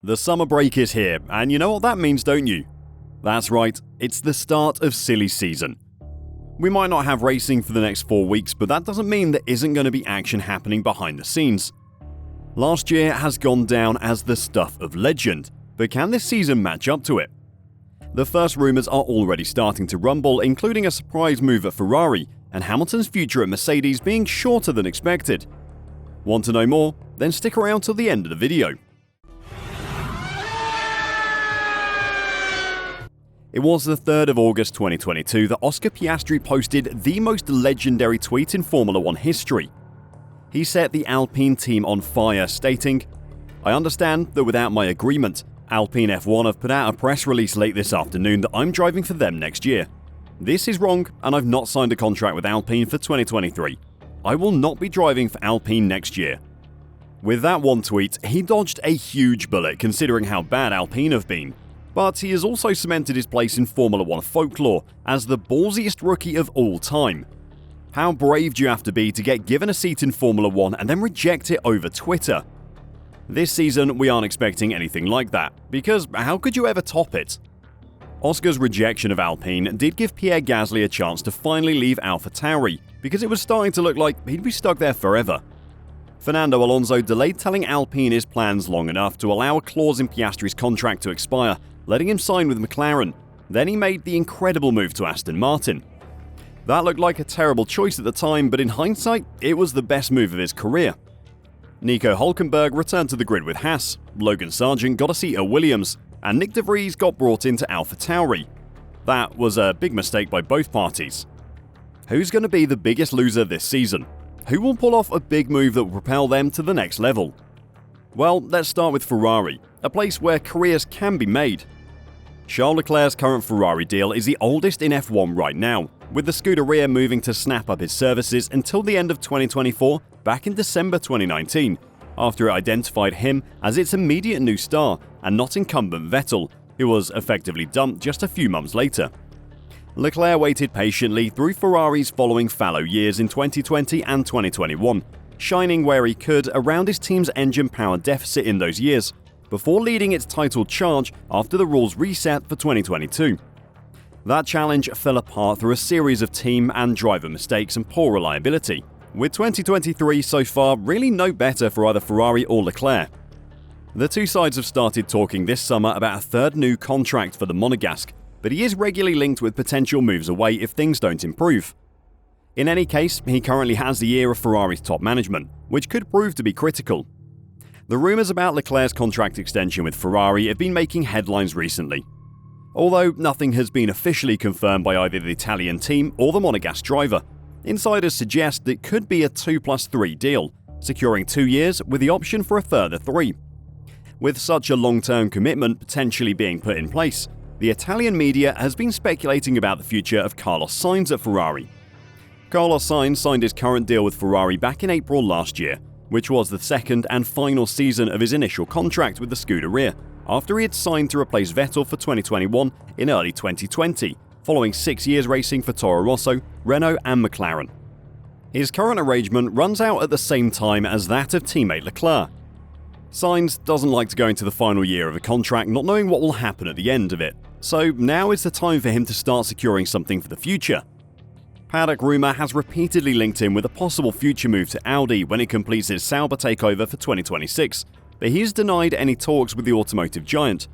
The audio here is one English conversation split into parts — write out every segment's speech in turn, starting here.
The summer break is here, and you know what that means, don't you? That's right, it's the start of silly season. We might not have racing for the next 4 weeks, but that doesn't mean there isn't going to be action happening behind the scenes. Last year has gone down as the stuff of legend, but can this season match up to it? The first rumours are already starting to rumble, including a surprise move at Ferrari and Hamilton's future at Mercedes being shorter than expected. Want to know more? Then stick around till the end of the video. It was the 3rd of August 2022 that Oscar Piastri posted the most legendary tweet in Formula 1 history. He set the Alpine team on fire, stating, "I understand that without my agreement, Alpine F1 have put out a press release late this afternoon that I'm driving for them next year. This is wrong, and I've not signed a contract with Alpine for 2023. I will not be driving for Alpine next year." With that one tweet, he dodged a huge bullet considering how bad Alpine have been. But he has also cemented his place in Formula 1 folklore as the ballsiest rookie of all time. How brave do you have to be to get given a seat in Formula 1 and then reject it over Twitter? This season, we aren't expecting anything like that, because how could you ever top it? Oscar's rejection of Alpine did give Pierre Gasly a chance to finally leave AlphaTauri, because it was starting to look like he'd be stuck there forever. Fernando Alonso delayed telling Alpine his plans long enough to allow a clause in Piastri's contract to expire, letting him sign with McLaren. Then he made the incredible move to Aston Martin. That looked like a terrible choice at the time, but in hindsight, it was the best move of his career. Nico Hülkenberg returned to the grid with Haas, Logan Sargent got a seat at Williams, and Nick de Vries got brought into AlphaTauri. That was a big mistake by both parties. Who's going to be the biggest loser this season? Who will pull off a big move that will propel them to the next level? Well, let's start with Ferrari, a place where careers can be made. Charles Leclerc's current Ferrari deal is the oldest in F1 right now, with the Scuderia moving to snap up his services until the end of 2024 back in December 2019, after it identified him as its immediate new star and not incumbent Vettel, who was effectively dumped just a few months later. Leclerc waited patiently through Ferrari's following fallow years in 2020 and 2021, shining where he could around his team's engine power deficit in those years, before leading its title charge after the rules reset for 2022. That challenge fell apart through a series of team and driver mistakes and poor reliability, with 2023 so far really no better for either Ferrari or Leclerc. The two sides have started talking this summer about a third new contract for the Monegasque, but he is regularly linked with potential moves away if things don't improve. In any case, he currently has the ear of Ferrari's top management, which could prove to be critical. The rumours about Leclerc's contract extension with Ferrari have been making headlines recently. Although nothing has been officially confirmed by either the Italian team or the Monegasque driver, insiders suggest it could be a 2+3 deal, securing 2 years with the option for a further 3. With such a long-term commitment potentially being put in place, the Italian media has been speculating about the future of Carlos Sainz at Ferrari. Carlos Sainz signed his current deal with Ferrari back in April last year, which was the second and final season of his initial contract with the Scuderia, after he had signed to replace Vettel for 2021 in early 2020, following 6 years racing for Toro Rosso, Renault and McLaren. His current arrangement runs out at the same time as that of teammate Leclerc. Sainz doesn't like to go into the final year of a contract not knowing what will happen at the end of it, so now is the time for him to start securing something for the future. Paddock rumour has repeatedly linked him with a possible future move to Audi when it completes its Sauber takeover for 2026, but he's denied any talks with the automotive giant.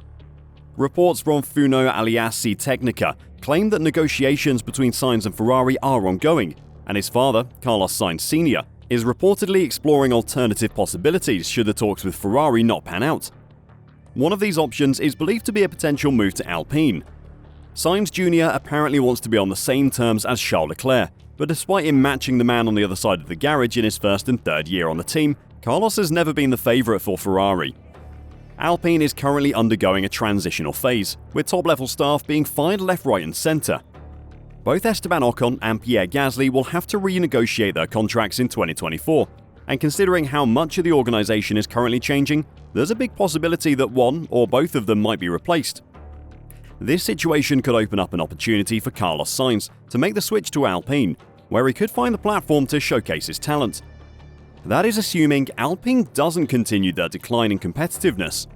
Reports from Funo Aliassi Tecnica claim that negotiations between Sainz and Ferrari are ongoing, and his father, Carlos Sainz Sr., is reportedly exploring alternative possibilities should the talks with Ferrari not pan out. One of these options is believed to be a potential move to Alpine. Sainz Jr. apparently wants to be on the same terms as Charles Leclerc, but despite him matching the man on the other side of the garage in his first and third year on the team, Carlos has never been the favourite for Ferrari. Alpine is currently undergoing a transitional phase, with top-level staff being fired left, right and centre. Both Esteban Ocon and Pierre Gasly will have to renegotiate their contracts in 2024, and considering how much of the organisation is currently changing, there's a big possibility that one or both of them might be replaced. This situation could open up an opportunity for Carlos Sainz to make the switch to Alpine, where he could find the platform to showcase his talent. That is assuming Alpine doesn't continue their decline in competitiveness.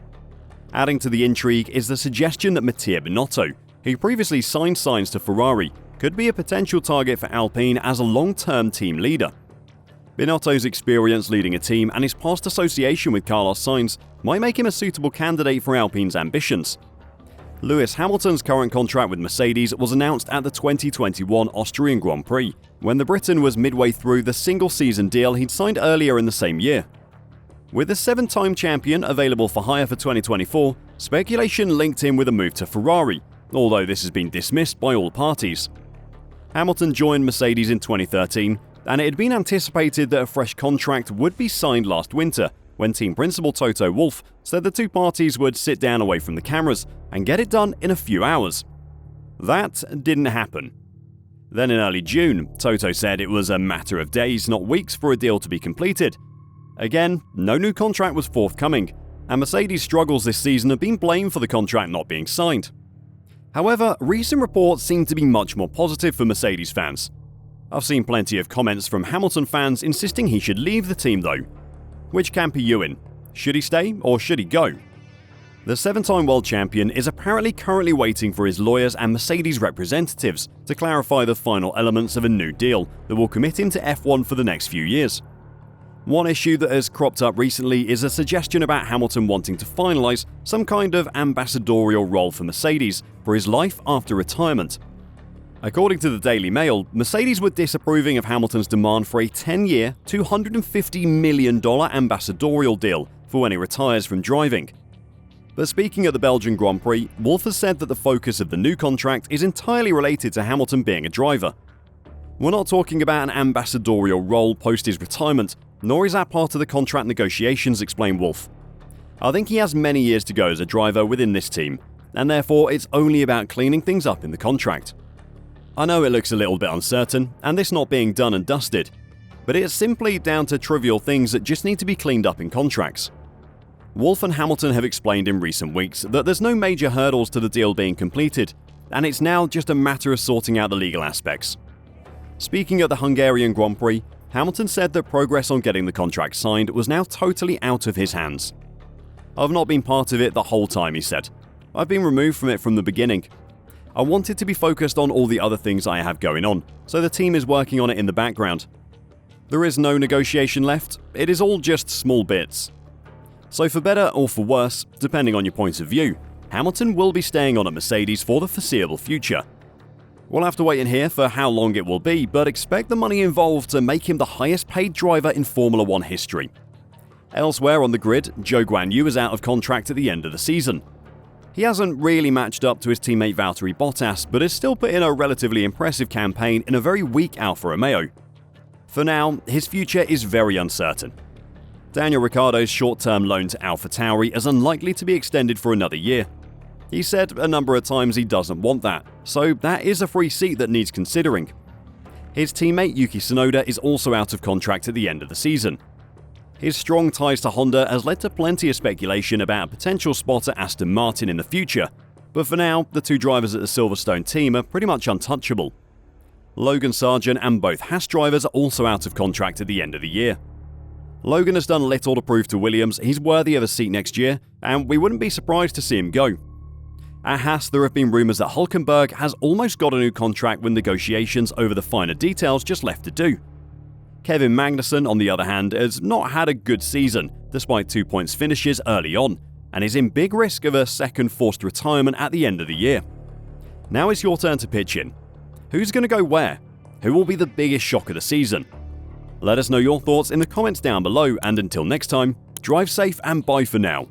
Adding to the intrigue is the suggestion that Mattia Binotto, who previously signed signs to Ferrari, could be a potential target for Alpine as a long-term team leader. Binotto's experience leading a team and his past association with Carlos Sainz might make him a suitable candidate for Alpine's ambitions. Lewis Hamilton's current contract with Mercedes was announced at the 2021 Austrian Grand Prix, when the Briton was midway through the single-season deal he'd signed earlier in the same year. With the 7-time champion available for hire for 2024, speculation linked him with a move to Ferrari, although this has been dismissed by all parties. Hamilton joined Mercedes in 2013, and it had been anticipated that a fresh contract would be signed last winter, when team principal Toto Wolff said the two parties would sit down away from the cameras and get it done in a few hours. That didn't happen. Then in early June, Toto said it was a matter of days, not weeks, for a deal to be completed. Again, no new contract was forthcoming, and Mercedes' struggles this season have been blamed for the contract not being signed. However, recent reports seem to be much more positive for Mercedes fans. I've seen plenty of comments from Hamilton fans insisting he should leave the team though. Which camp are you in? Should he stay or should he go? The 7-time world champion is apparently currently waiting for his lawyers and Mercedes representatives to clarify the final elements of a new deal that will commit him to F1 for the next few years. One issue that has cropped up recently is a suggestion about Hamilton wanting to finalise some kind of ambassadorial role for Mercedes for his life after retirement. According to the Daily Mail, Mercedes were disapproving of Hamilton's demand for a 10-year, $250 million ambassadorial deal for when he retires from driving. But speaking at the Belgian Grand Prix, Wolff has said that the focus of the new contract is entirely related to Hamilton being a driver. We're not talking about an ambassadorial role post his retirement, nor is that part of the contract negotiations, explained Wolff. I think he has many years to go as a driver within this team, and therefore it's only about cleaning things up in the contract. I know it looks a little bit uncertain, and this not being done and dusted, but it's simply down to trivial things that just need to be cleaned up in contracts. Wolff and Hamilton have explained in recent weeks that there's no major hurdles to the deal being completed, and it's now just a matter of sorting out the legal aspects. Speaking at the Hungarian Grand Prix, Hamilton said that progress on getting the contract signed was now totally out of his hands. I've not been part of it the whole time, he said. I've been removed from it from the beginning. I wanted to be focused on all the other things I have going on, so the team is working on it in the background. There is no negotiation left, it is all just small bits. So for better or for worse, depending on your point of view, Hamilton will be staying on at Mercedes for the foreseeable future. We'll have to wait and hear for how long it will be, but expect the money involved to make him the highest paid driver in Formula 1 history. Elsewhere on the grid, Zhou Guanyu is out of contract at the end of the season. He hasn't really matched up to his teammate Valtteri Bottas, but has still put in a relatively impressive campaign in a very weak Alfa Romeo. For now, his future is very uncertain. Daniel Ricciardo's short-term loan to AlphaTauri is unlikely to be extended for another year. He said a number of times he doesn't want that, so that is a free seat that needs considering. His teammate Yuki Tsunoda is also out of contract at the end of the season. His strong ties to Honda has led to plenty of speculation about a potential spot at Aston Martin in the future, but for now, the two drivers at the Silverstone team are pretty much untouchable. Logan Sargent and both Haas drivers are also out of contract at the end of the year. Logan has done little to prove to Williams he's worthy of a seat next year, and we wouldn't be surprised to see him go. At Haas, there have been rumours that Hülkenberg has almost got a new contract with negotiations over the finer details just left to do. Kevin Magnussen, on the other hand, has not had a good season, despite 2 points finishes early on, and is in big risk of a second forced retirement at the end of the year. Now it's your turn to pitch in. Who's going to go where? Who will be the biggest shock of the season? Let us know your thoughts in the comments down below, and until next time, drive safe and bye for now.